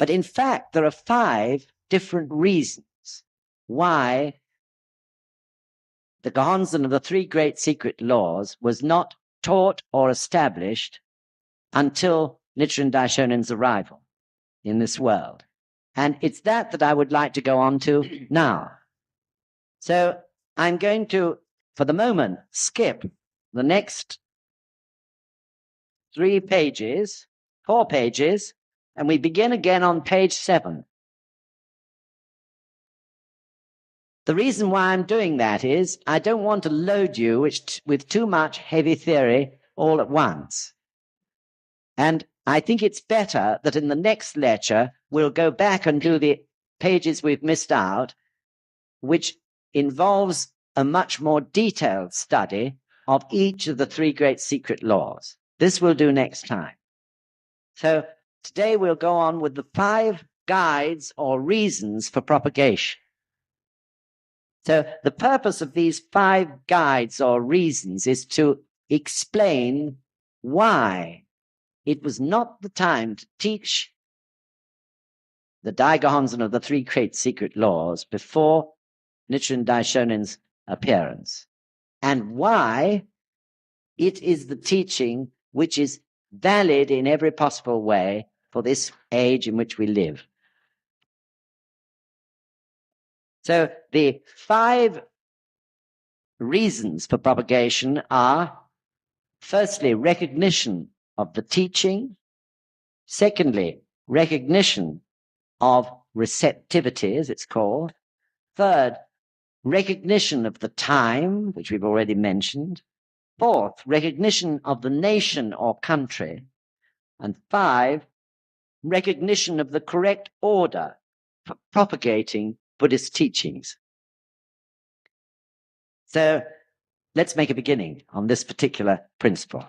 But in fact, there are 5 different reasons why the Gohonzon of the 3 great secret laws was not taught or established until Nichiren Daishonin's arrival in this world. And it's that I would like to go on to now. So I'm going to, for the moment, skip the next 4 pages, and we begin again on page 7. The reason why I'm doing that is I don't want to load you with too much heavy theory all at once. And I think it's better that in the next lecture we'll go back and do the pages we've missed out, which involves a much more detailed study of each of the 3 great secret laws. This we'll do next time. So today we'll go on with the 5 guides or reasons for propagation. So the purpose of these 5 guides or reasons is to explain why it was not the time to teach the Daigohonzon of the 3 great secret laws before Nichiren Daishonin's appearance, and why it is the teaching which is valid in every possible way for this age in which we live. So the 5 reasons for propagation are, firstly, recognition of the teaching. Secondly, recognition of receptivity, as it's called. Third, recognition of the time, which we've already mentioned. Fourth, recognition of the nation or country. And 5, recognition of the correct order for propagating Buddhist teachings. So let's make a beginning on this particular principle.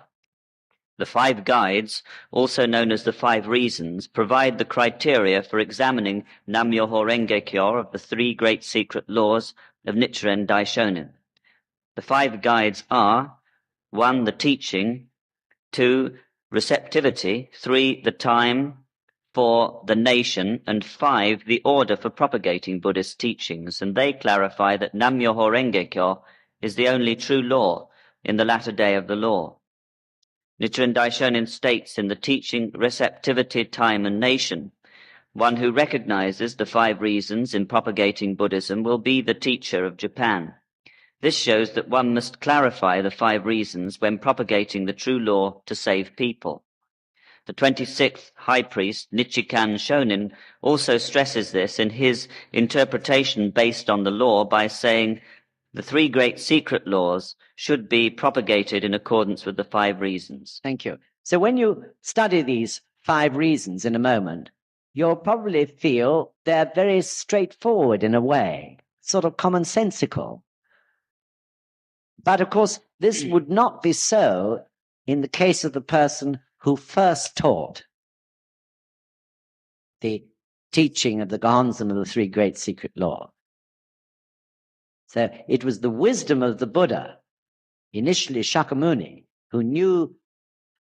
The 5 guides, also known as the 5 reasons, provide the criteria for examining Nam-myoho Renge-kyo of the 3 great secret laws of Nichiren Daishonin. The 5 guides are: 1, the teaching; 2, receptivity; 3, the time; 4, the nation; and 5, the order for propagating Buddhist teachings, and they clarify that Nam-myoho Renge-kyo is the only true law in the latter day of the law. Nichiren Daishonin states in the teaching, receptivity, time, and nation, one who recognizes the 5 reasons in propagating Buddhism will be the teacher of Japan. This shows that one must clarify the 5 reasons when propagating the true law to save people. The 26th High Priest, Nichiren Shonin, also stresses this in his interpretation based on the law by saying the 3 great secret laws should be propagated in accordance with the 5 reasons. Thank you. So when you study these 5 reasons in a moment, you'll probably feel they're very straightforward in a way, sort of commonsensical. But of course, this would not be so in the case of the person who first taught the teaching of the Gohonzon of the 3 great secret laws. So it was the wisdom of the Buddha, initially Shakyamuni, who knew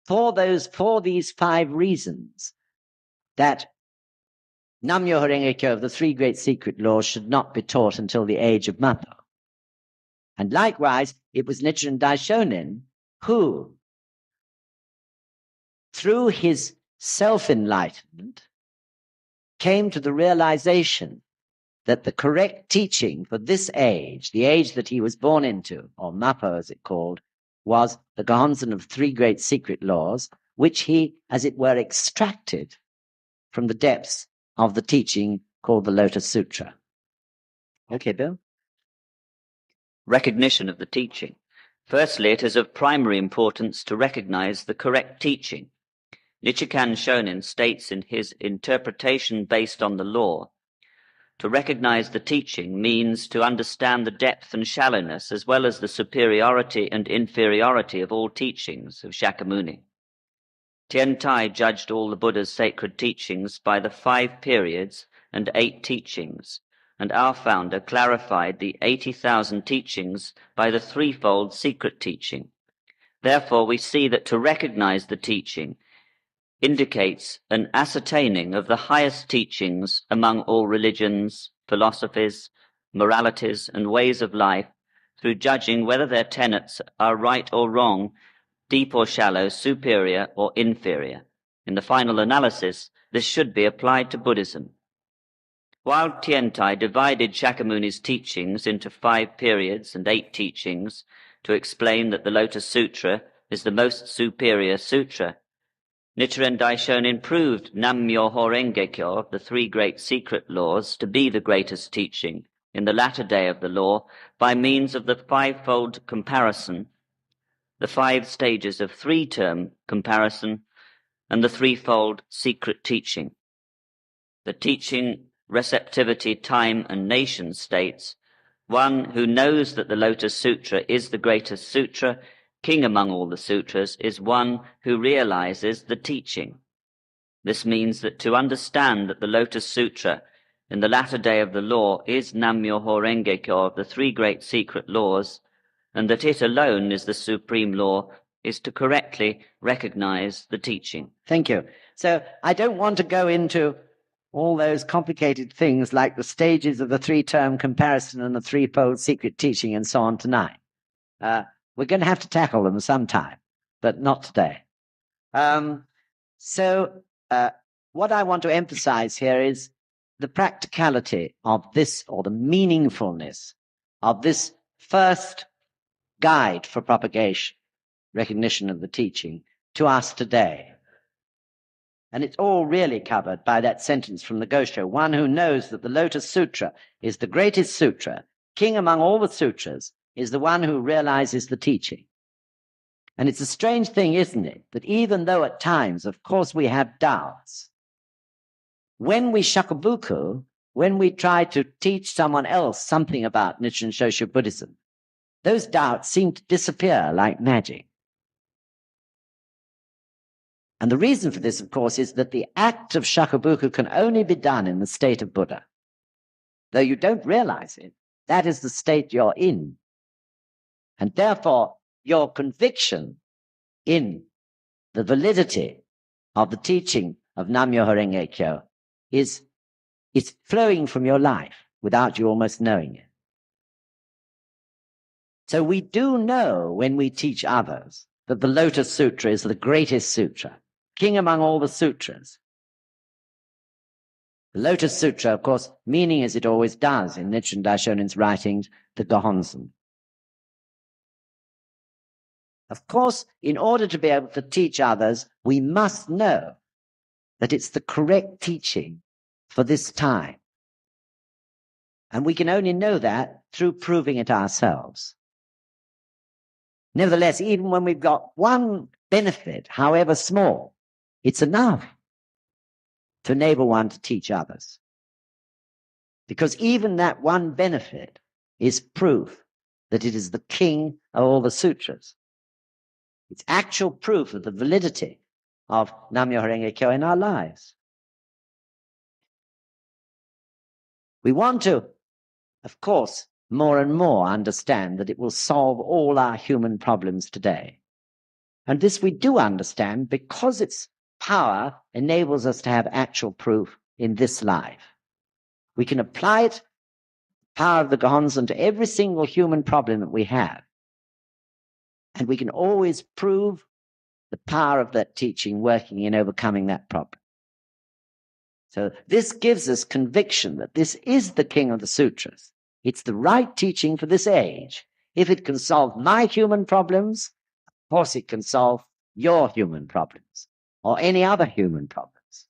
for these 5 reasons that Nam-myoho Renge-kyo of the 3 great secret laws should not be taught until the age of Mappo. And likewise, it was Nichiren Daishonin who, through his self-enlightenment, came to the realization that the correct teaching for this age, the age that he was born into, or Mappo as it called, was the Gohonzon of 3 great secret laws, which he, as it were, extracted from the depths of the teaching called the Lotus Sutra. Okay, Bill? Recognition of the teaching. Firstly, it is of primary importance to recognize the correct teaching. Nichiren Shonin states in his interpretation based on the law, to recognize the teaching means to understand the depth and shallowness as well as the superiority and inferiority of all teachings of Shakyamuni. Tiantai judged all the Buddha's sacred teachings by the 5 periods and 8 teachings, and our founder clarified the 80,000 teachings by the 3-fold secret teaching. Therefore, we see that to recognize the teaching indicates an ascertaining of the highest teachings among all religions, philosophies, moralities, and ways of life through judging whether their tenets are right or wrong, deep or shallow, superior or inferior. In the final analysis, this should be applied to Buddhism. While Tiantai divided Shakyamuni's teachings into 5 periods and 8 teachings to explain that the Lotus Sutra is the most superior sutra, Nichiren Daishonin proved Nam-myoho Renge-kyo of the 3 great secret laws to be the greatest teaching in the latter day of the law by means of the 5-fold comparison, the 5 stages of 3-term comparison, and the 3-fold secret teaching. The teaching receptivity, time, and nation states, one who knows that the Lotus Sutra is the greatest sutra, king among all the sutras, is one who realizes the teaching. This means that to understand that the Lotus Sutra in the latter day of the law is Nam-myoho Renge-kyo of the 3 great secret laws, and that it alone is the supreme law, is to correctly recognize the teaching. Thank you. So I don't want to go into all those complicated things like the stages of the 3-term comparison and the 3-fold secret teaching and so on tonight. We're going to have to tackle them sometime, but not today. So what I want to emphasize here is the practicality of this, or the meaningfulness of this first guide for propagation, recognition of the teaching, to us today. And it's all really covered by that sentence from the Gosho, one who knows that the Lotus Sutra is the greatest sutra, king among all the sutras, is the one who realizes the teaching. And it's a strange thing, isn't it, that even though at times, of course, we have doubts, when we shakubuku, when we try to teach someone else something about Nichiren Shoshu Buddhism, those doubts seem to disappear like magic. And the reason for this, of course, is that the act of shakubuku can only be done in the state of Buddha. Though you don't realize it, that is the state you're in. And therefore, your conviction in the validity of the teaching of Nam-myoho Renge-kyo is flowing from your life without you almost knowing it. So we do know when we teach others that the Lotus Sutra is the greatest sutra, king among all the sutras. The Lotus Sutra, of course, meaning as it always does in Nichiren Daishonin's writings, the Gohonzon. Of course, in order to be able to teach others, we must know that it's the correct teaching for this time. And we can only know that through proving it ourselves. Nevertheless, even when we've got one benefit, however small, it's enough to enable one to teach others. Because even that one benefit is proof that it is the king of all the sutras. It's actual proof of the validity of Nam-myoho Renge-kyo in our lives. We want to, of course, more and more understand that it will solve all our human problems today. And this we do understand because its power enables us to have actual proof in this life. We can apply it, the power of the Gohonzon, to every single human problem that we have. And we can always prove the power of that teaching working in overcoming that problem. So this gives us conviction that this is the king of the sutras. It's the right teaching for this age. If it can solve my human problems, of course it can solve your human problems or any other human problems.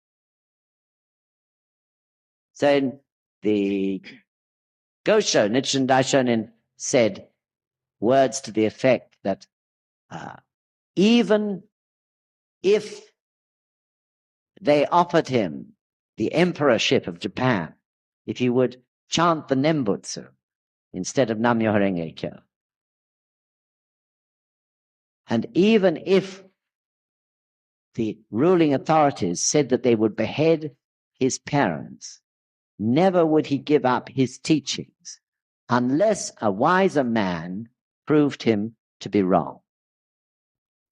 So in the Gosho, Nichiren Daishonin said words to the effect that even if they offered him the emperorship of Japan, if he would chant the Nembutsu instead of Nam-myoho Renge-kyo, and even if the ruling authorities said that they would behead his parents, never would he give up his teachings unless a wiser man proved him to be wrong.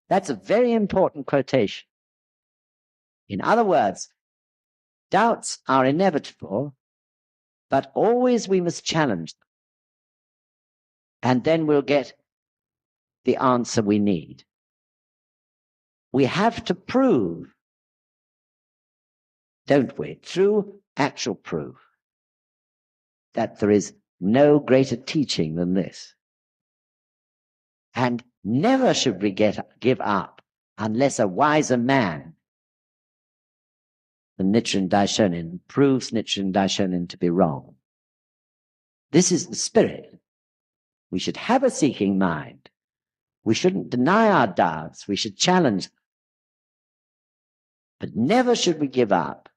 That's a very important quotation. In other words, doubts are inevitable, but always we must challenge them. And then we'll get the answer we need. We have to prove, don't we, through actual proof, that there is no greater teaching than this. And never should we give up unless a wiser man than Nichiren Daishonin proves Nichiren Daishonin to be wrong. This is the spirit. We should have a seeking mind. We shouldn't deny our doubts. We should challenge them. But never should we give up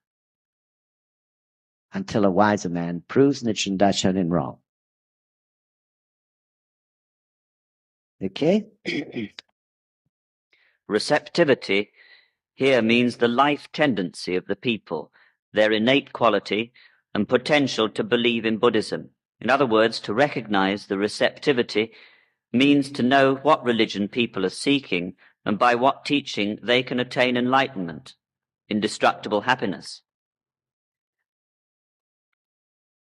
until a wiser man proves Nichiren Daishonin wrong. Okay? Receptivity here means the life tendency of the people, their innate quality and potential to believe in Buddhism. In other words, to recognize the receptivity means to know what religion people are seeking and by what teaching they can attain enlightenment, indestructible happiness.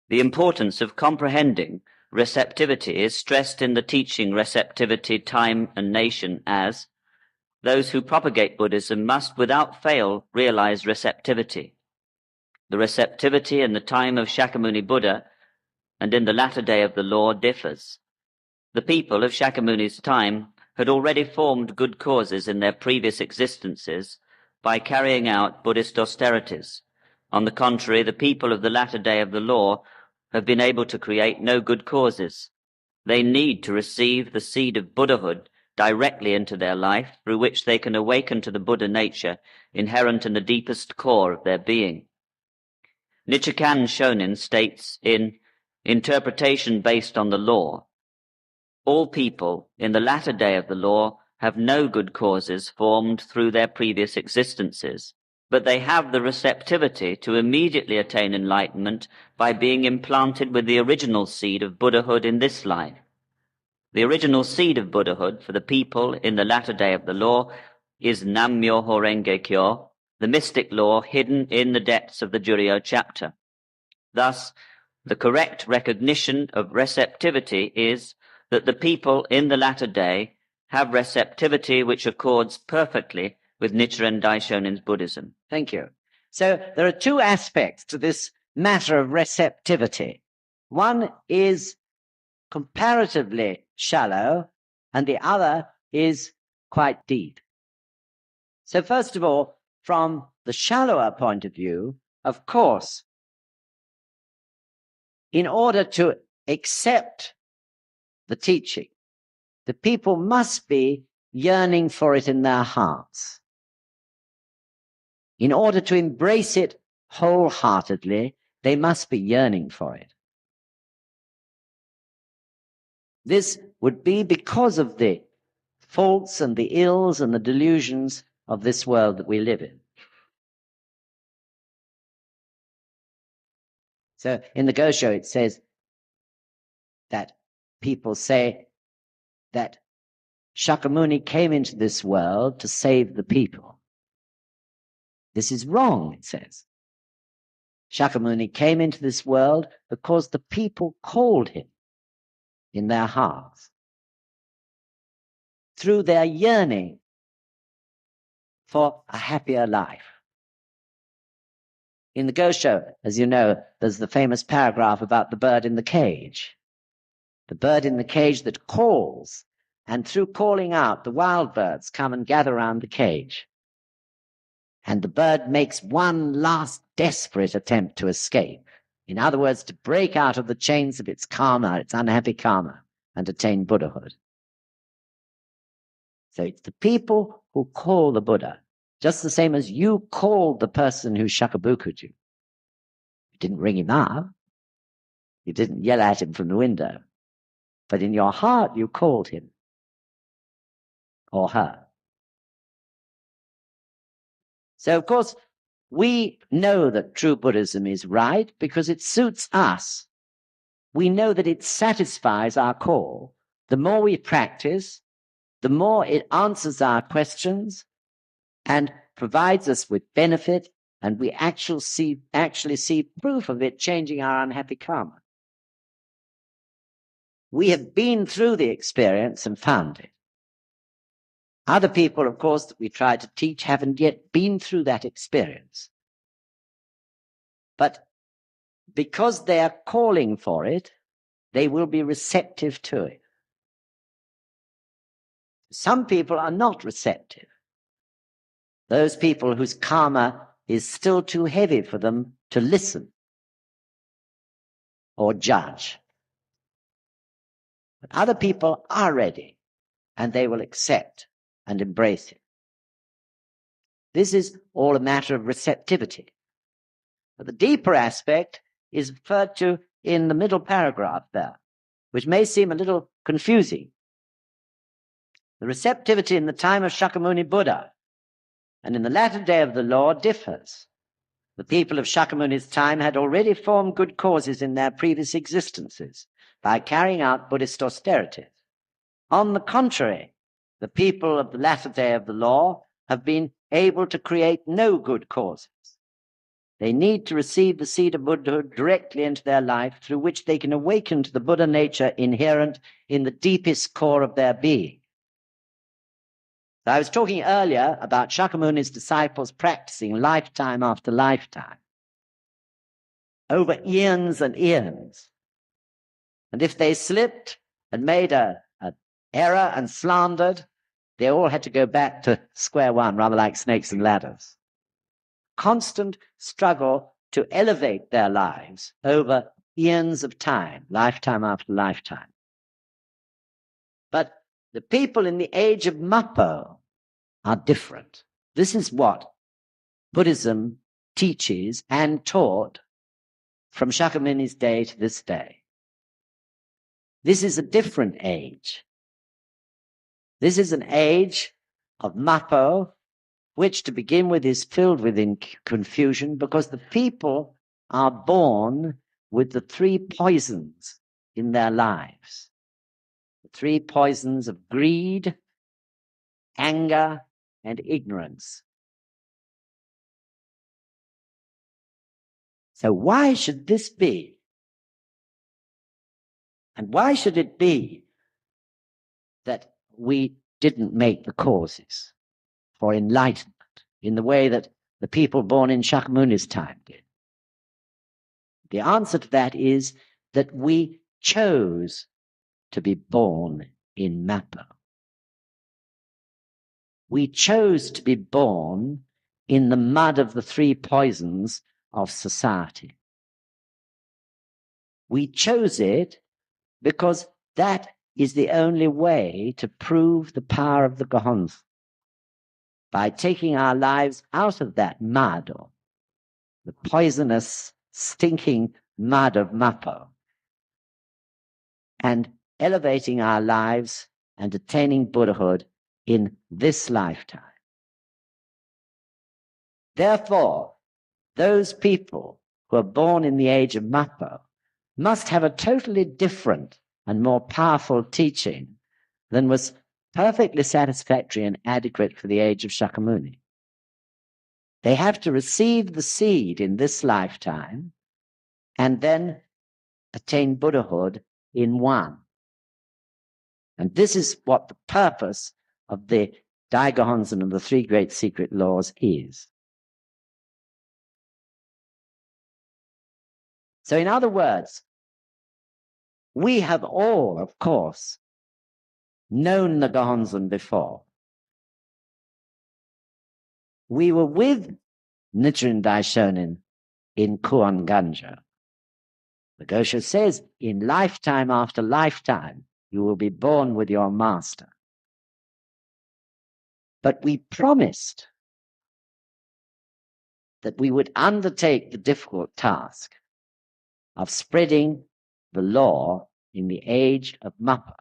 The importance of comprehending receptivity is stressed in the teaching Receptivity, Time and Nation as those who propagate Buddhism must without fail realize receptivity. The receptivity in the time of Shakyamuni Buddha and in the latter day of the law differs. The people of Shakyamuni's time had already formed good causes in their previous existences by carrying out Buddhist austerities. On the contrary, the people of the latter day of the law have been able to create no good causes. They need to receive the seed of Buddhahood directly into their life, through which they can awaken to the Buddha nature inherent in the deepest core of their being. Nichiren Shonin states in Interpretation Based on the Law, all people in the latter day of the law have no good causes formed through their previous existences, but they have the receptivity to immediately attain enlightenment by being implanted with the original seed of Buddhahood in this life. The original seed of Buddhahood for the people in the latter day of the law is Nam-myoho Renge Kyo, the mystic law hidden in the depths of the Juryo chapter. Thus, the correct recognition of receptivity is that the people in the latter day have receptivity which accords perfectly with Nichiren Daishonin's Buddhism. Thank you. So there are two aspects to this matter of receptivity. One is comparatively shallow, and the other is quite deep. So first of all, from the shallower point of view, of course, in order to accept the teaching, the people must be yearning for it in their hearts. In order to embrace it wholeheartedly, they must be yearning for it. This would be because of the faults and the ills and the delusions of this world that we live in. So in the Gosho it says that people say that Shakyamuni came into this world to save the people. This is wrong, it says. Shakyamuni came into this world because the people called him in their hearts through their yearning for a happier life. In the Gosho, as you know, there's the famous paragraph about the bird in the cage. The bird in the cage that calls, and through calling out, the wild birds come and gather around the cage. And the bird makes one last desperate attempt to escape. In other words, to break out of the chains of its karma, its unhappy karma, and attain Buddhahood. So it's the people who call the Buddha, just the same as you called the person who shakabuku'd you. You didn't ring him up. You didn't yell at him from the window. But in your heart you called him or her. So, of course, we know that true Buddhism is right because it suits us. We know that it satisfies our call. The more we practice, the more it answers our questions and provides us with benefit, and we actually see proof of it changing our unhappy karma. We have been through the experience and found it. Other people, of course, that we try to teach haven't yet been through that experience. But because they are calling for it, they will be receptive to it. Some people are not receptive. Those people whose karma is still too heavy for them to listen or judge. But other people are ready, and they will accept and embrace it. This is all a matter of receptivity. But the deeper aspect is referred to in the middle paragraph there, which may seem a little confusing. The receptivity in the time of Shakyamuni Buddha and in the latter day of the law differs. The people of Shakyamuni's time had already formed good causes in their previous existences by carrying out Buddhist austerities. On the contrary, the people of the latter day of the law have been able to create no good causes. They need to receive the seed of Buddhahood directly into their life, through which they can awaken to the Buddha nature inherent in the deepest core of their being. I was talking earlier about Shakyamuni's disciples practicing lifetime after lifetime, over eons and eons. And if they slipped and made an error and slandered, they all had to go back to square one, rather like snakes and ladders. Constant struggle to elevate their lives over eons of time, lifetime after lifetime. But the people in the age of Mappo are different. This is what Buddhism teaches and taught from Shakyamuni's day to this day. This is a different age. This is an age of Mappo, which to begin with is filled with confusion, because the people are born with the three poisons in their lives. The three poisons of greed, anger, and ignorance. So why should this be? And why should it be that we didn't make the causes for enlightenment in the way that the people born in Shakyamuni's time did? The answer to that is that we chose to be born in Mappo. We chose to be born in the mud of the three poisons of society. We chose it because that is the only way to prove the power of the Gohonzon, by taking our lives out of that mud, or the poisonous, stinking mud of Mappo, and elevating our lives and attaining Buddhahood in this lifetime. Therefore, those people who are born in the age of Mappo must have a totally different and more powerful teaching than was perfectly satisfactory and adequate for the age of Shakyamuni. They have to receive the seed in this lifetime and then attain Buddhahood in one. And this is what the purpose of the Daigohonzon and the three great secret laws is. So in other words, we have all, of course, known the Gohonzon before. We were with Nichiren Daishonin in Kuon Ganjo. The Gosho says, in lifetime after lifetime, you will be born with your master. But we promised that we would undertake the difficult task of spreading the law in the age of Mappo,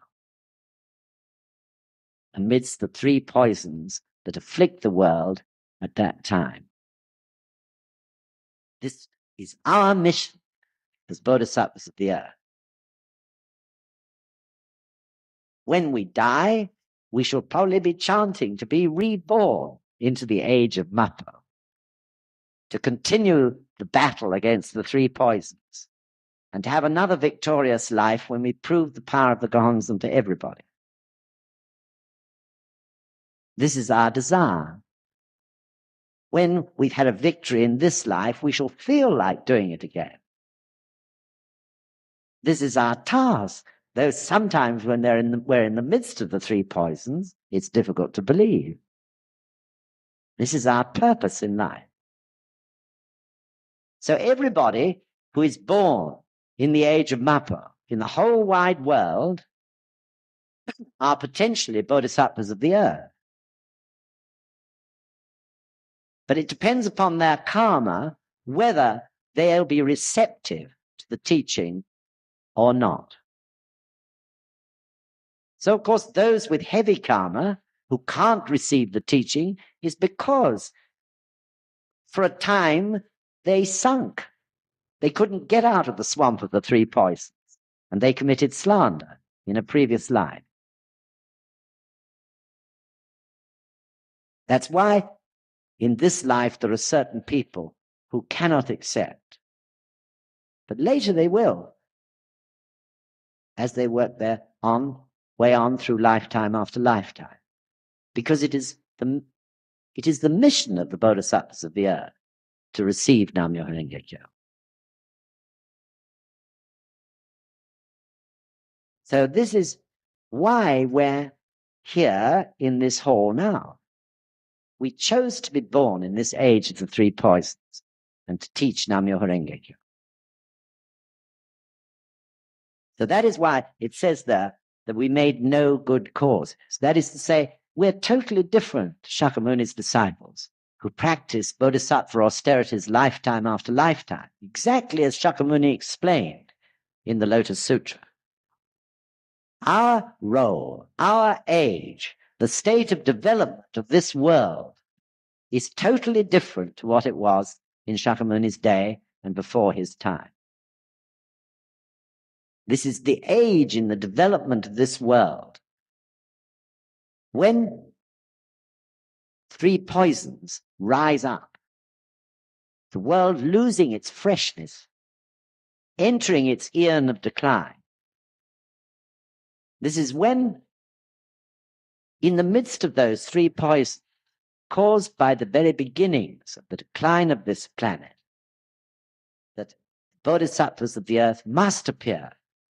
amidst the three poisons that afflict the world at that time. This is our mission as bodhisattvas of the earth. When we die, we shall probably be chanting to be reborn into the age of Mappo, to continue the battle against the three poisons, and to have another victorious life when we prove the power of the Gohonzon to everybody. This is our desire. When we've had a victory in this life, we shall feel like doing it again. This is our task, though sometimes when we're in the midst of the three poisons, it's difficult to believe. This is our purpose in life. So everybody who is born in the age of Mappo, in the whole wide world, are potentially bodhisattvas of the earth. But it depends upon their karma whether they'll be receptive to the teaching or not. So, of course, those with heavy karma who can't receive the teaching is because for a time they sunk. They couldn't get out of the swamp of the three poisons, and they committed slander in a previous life. That's why in this life there are certain people who cannot accept. But later they will, as they work their way on through lifetime after lifetime, because it is the mission of the bodhisattvas of the earth to receive Nam-myoho Renge Kyo. So this is why we're here in this hall now. We chose to be born in this age of the three poisons and to teach Nam-myoho Renge Kyo. So that is why it says there that we made no good causes. That is to say, we're totally different to Shakyamuni's disciples, who practice bodhisattva austerities lifetime after lifetime, exactly as Shakyamuni explained in the Lotus Sutra. Our role, our age, the state of development of this world is totally different to what it was in Shakyamuni's day and before his time. This is the age in the development of this world when three poisons rise up, the world losing its freshness, entering its eon of decline. This is when, in the midst of those three poisons, caused by the very beginnings of the decline of this planet, that bodhisattvas of the earth must appear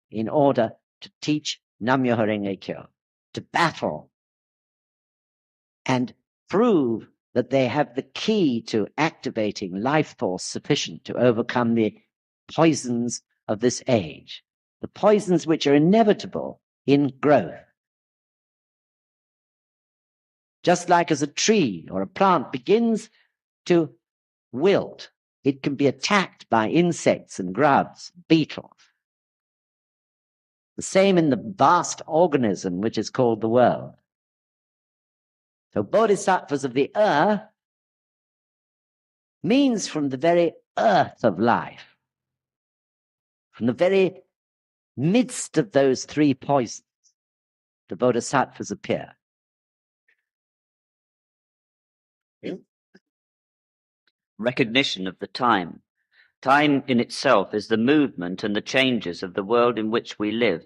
in order to teach Nam-myoho Renge Kyo, to battle and prove that they have the key to activating life force sufficient to overcome the poisons of this age, the poisons which are inevitable in growth. Just like as a tree or a plant begins to wilt, it can be attacked by insects and grubs, beetles. The same in the vast organism which is called the world. So bodhisattvas of the earth means from the very earth of life, from the very midst of those three poisons, the bodhisattvas appear. Recognition of the time. Time in itself is the movement and the changes of the world in which we live.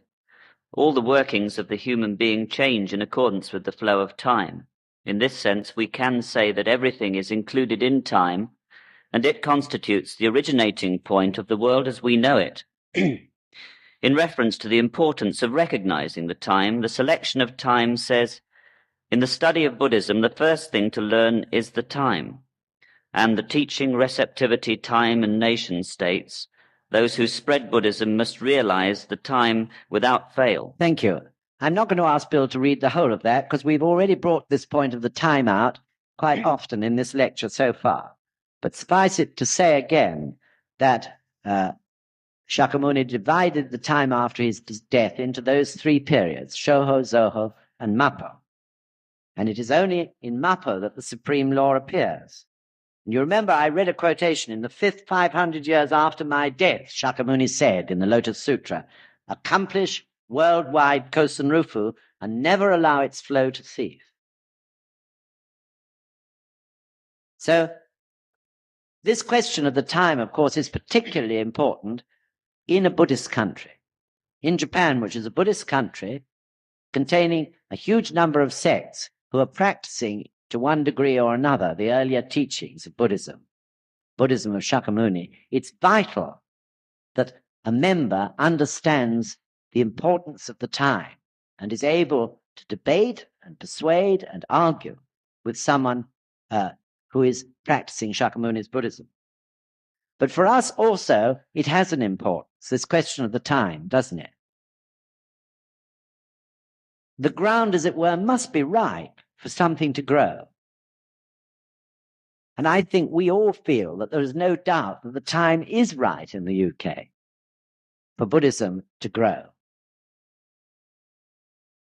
All the workings of the human being change in accordance with the flow of time. In this sense, we can say that everything is included in time, and it constitutes the originating point of the world as we know it. In reference to the importance of recognizing the time, the selection of time says, in the study of Buddhism, the first thing to learn is the time. And the teaching, receptivity, time, and nation states, those who spread Buddhism must realize the time without fail. Thank you. I'm not going to ask Bill to read the whole of that because we've already brought this point of the time out quite often in this lecture so far. But suffice it to say again that Shakyamuni divided the time after his death into those three periods, Shoho, Zoho, and Mappo. And it is only in Mappo that the supreme law appears. And you remember I read a quotation, in the fifth 500 years after my death, Shakyamuni said in the Lotus Sutra, accomplish worldwide Kosen Rufu and never allow its flow to cease. So this question of the time, of course, is particularly important in a Buddhist country. In Japan, which is a Buddhist country containing a huge number of sects who are practicing to one degree or another the earlier teachings of Buddhism, Buddhism of Shakyamuni, it's vital that a member understands the importance of the time and is able to debate and persuade and argue with someone who is practicing Shakyamuni's Buddhism. But for us also, it has an importance, this question of the time, doesn't it? The ground, as it were, must be ripe for something to grow. And I think we all feel that there is no doubt that the time is right in the UK for Buddhism to grow.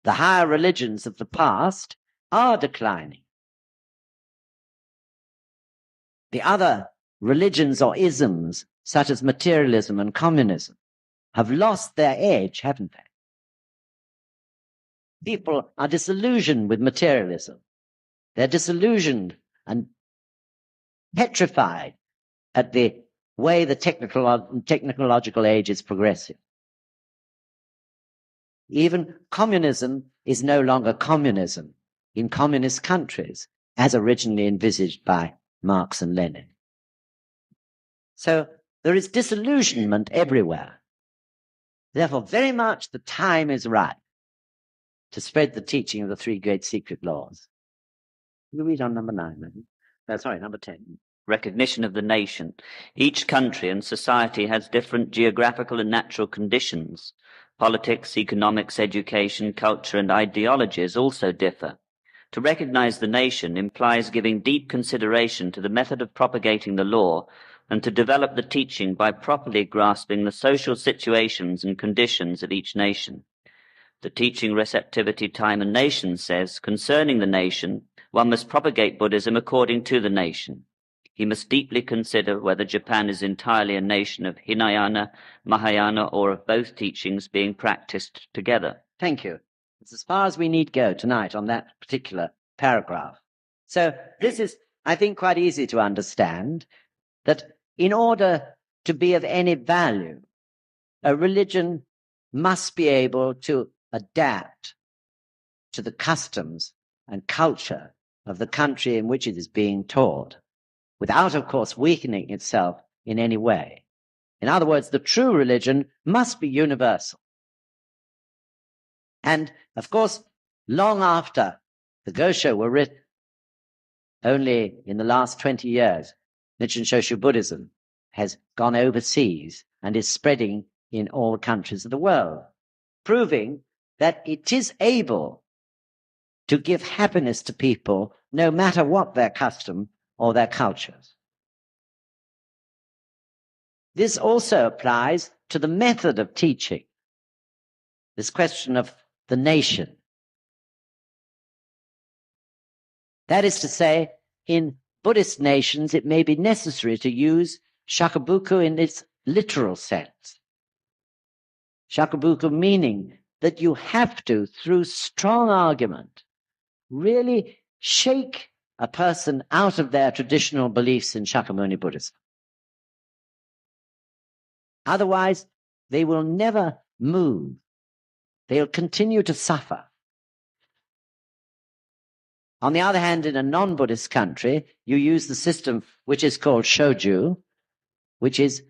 The higher religions of the past are declining. The other religions or isms, such as materialism and communism, have lost their edge, haven't they? People are disillusioned with materialism. They're disillusioned and petrified at the way the technological age is progressing. Even communism is no longer communism in communist countries, as originally envisaged by Marx and Lenin. So there is disillusionment everywhere. Therefore, very much the time is right to spread the teaching of the three great secret laws. You read on number 9, maybe. Number 10. Recognition of the nation. Each country and society has different geographical and natural conditions. Politics, economics, education, culture, and ideologies also differ. To recognize the nation implies giving deep consideration to the method of propagating the law and to develop the teaching by properly grasping the social situations and conditions of each nation. The teaching Receptivity, Time and Nation says, concerning the nation, one must propagate Buddhism according to the nation. He must deeply consider whether Japan is entirely a nation of Hinayana, Mahayana, or of both teachings being practiced together. Thank you. It's as far as we need go tonight on that particular paragraph. So this is, I think, quite easy to understand, that in order to be of any value, a religion must be able to adapt to the customs and culture of the country in which it is being taught, without, of course, weakening itself in any way. In other words, the true religion must be universal. And, of course, long after the Gosho were written, only in the last 20 years, Nichiren Shoshu Buddhism has gone overseas and is spreading in all countries of the world, proving that it is able to give happiness to people no matter what their custom or their cultures. This also applies to the method of teaching, this question of the nation. That is to say, in Buddhist nations, it may be necessary to use shakabuku in its literal sense. Shakabuku meaning that you have to, through strong argument, really shake a person out of their traditional beliefs in Shakyamuni Buddhism. Otherwise, they will never move. They'll continue to suffer. On the other hand, in a non-Buddhist country, you use the system which is called shoju, which is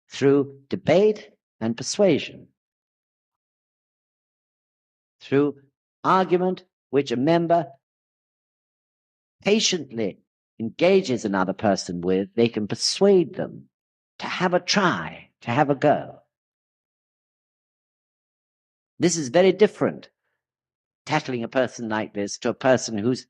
through debate and persuasion, through argument which a member patiently engages another person with, they can persuade them to have a try, to have a go. This is very different, tackling a person like this, to a person whose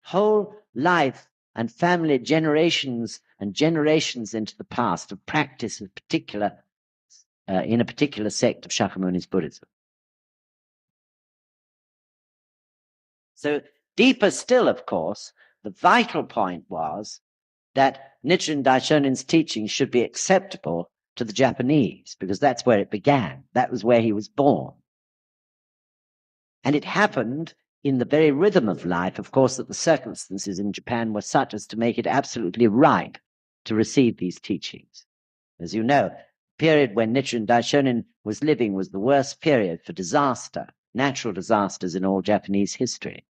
whole life and family, generations and generations into the past, of practice in a particular sect of Shakyamuni's Buddhism. So deeper still, of course, the vital point was that Nichiren Daishonin's teaching should be acceptable to the Japanese, because that's where it began. That was where he was born. And it happened in the very rhythm of life, of course, that the circumstances in Japan were such as to make it absolutely ripe to receive these teachings. As you know, the period when Nichiren Daishonin was living was the worst period for disaster, natural disasters in all Japanese history.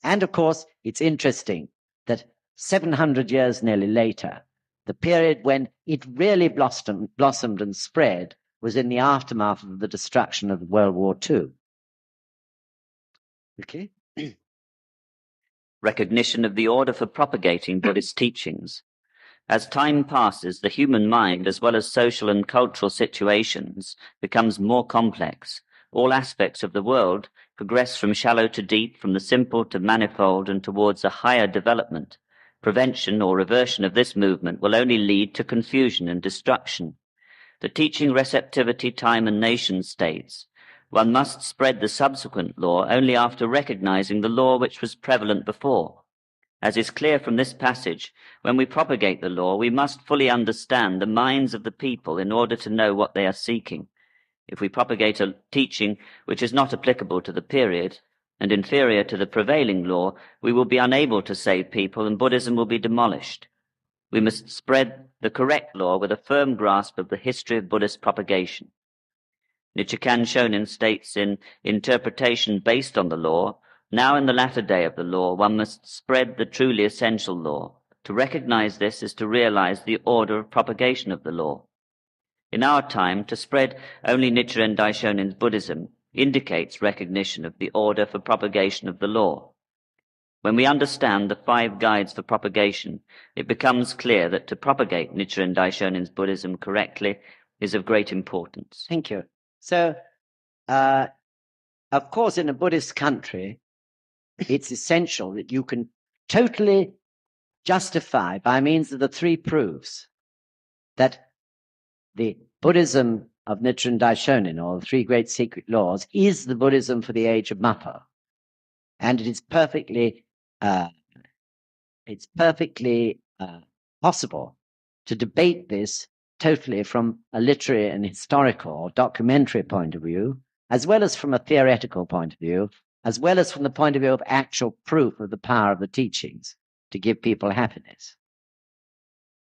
And of course, it's interesting that 700 years nearly later, the period when it really blossomed and spread was in the aftermath of the destruction of World War II. Okay? Recognition of the order for propagating Buddhist teachings. As time passes, the human mind, as well as social and cultural situations, becomes more complex. All aspects of the world progress from shallow to deep, from the simple to manifold, and towards a higher development. Prevention or reversion of this movement will only lead to confusion and destruction. The teaching receptivity time and nation states, one must spread the subsequent law only after recognizing the law which was prevalent before. As is clear from this passage, when we propagate the law, we must fully understand the minds of the people in order to know what they are seeking. If we propagate a teaching which is not applicable to the period and inferior to the prevailing law, we will be unable to save people and Buddhism will be demolished. We must spread the correct law with a firm grasp of the history of Buddhist propagation. Nichiren Shonin states in Interpretation Based on the Law, now in the latter day of the law, one must spread the truly essential law. To recognize this is to realize the order of propagation of the law. In our time, to spread only Nichiren Daishonin's Buddhism indicates recognition of the order for propagation of the law. When we understand the 5 guides for propagation, it becomes clear that to propagate Nichiren Daishonin's Buddhism correctly is of great importance. Thank you. So, of course, in a Buddhist country, it's essential that you can totally justify by means of the 3 proofs that the Buddhism of Nichiren Daishonin, or the 3 great secret laws, is the Buddhism for the age of Mappo. And it is perfectly possible to debate this totally from a literary and historical or documentary point of view, as well as from a theoretical point of view, as well as from the point of view of actual proof of the power of the teachings to give people happiness.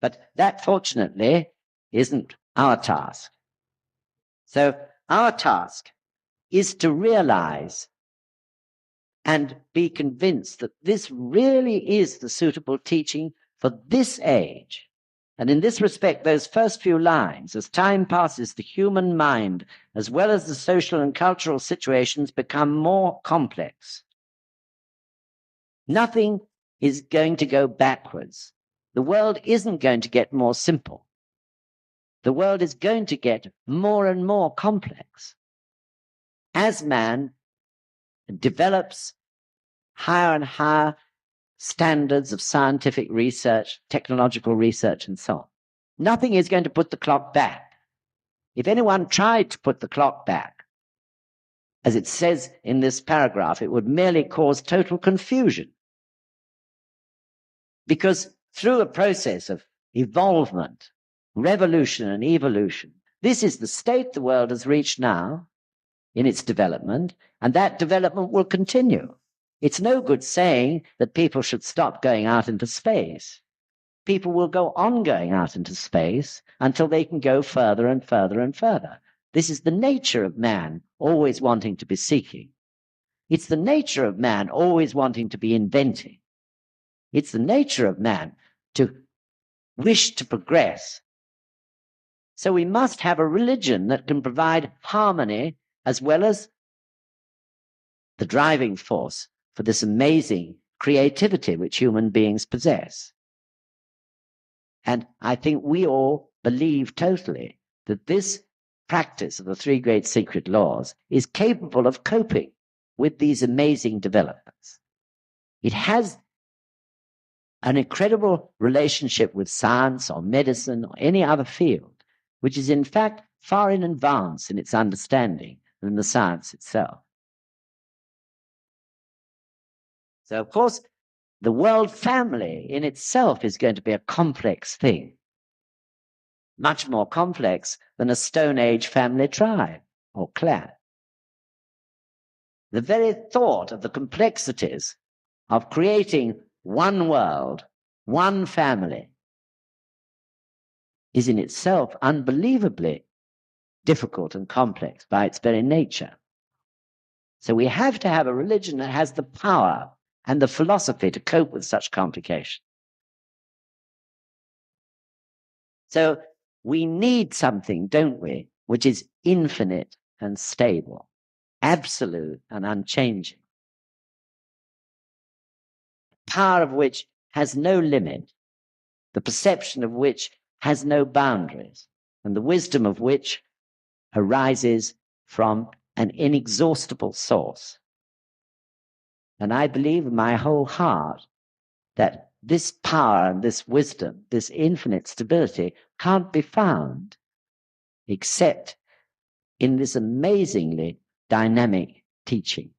But that, fortunately, isn't our task. So our task is to realize and be convinced that this really is the suitable teaching for this age. And in this respect, those first few lines, as time passes, the human mind, as well as the social and cultural situations, become more complex. Nothing is going to go backwards. The world isn't going to get more simple. The world is going to get more and more complex. As man develops higher and higher standards of scientific research, technological research, and so on, nothing is going to put the clock back. If anyone tried to put the clock back, as it says in this paragraph, it would merely cause total confusion. Because through a process of evolvement, revolution and evolution, this is the state the world has reached now in its development, and that development will continue. It's no good saying that people should stop going out into space. People will go on going out into space until they can go further and further and further. This is the nature of man, always wanting to be seeking. It's the nature of man always wanting to be inventing. It's the nature of man to wish to progress. So we must have a religion that can provide harmony as well as the driving force for this amazing creativity which human beings possess. And I think we all believe totally that this practice of the 3 great secret laws is capable of coping with these amazing developments. It has an incredible relationship with science or medicine or any other field, which is in fact far in advance in its understanding than the science itself. So, of course, the world family in itself is going to be a complex thing, much more complex than a Stone Age family tribe or clan. The very thought of the complexities of creating one world, one family, is in itself unbelievably difficult and complex by its very nature. So we have to have a religion that has the power and the philosophy to cope with such complications. So we need something, don't we, which is infinite and stable, absolute and unchanging. Power of which has no limit, the perception of which has no boundaries, and the wisdom of which arises from an inexhaustible source. And I believe in my whole heart that this power and this wisdom, this infinite stability, can't be found except in this amazingly dynamic teaching.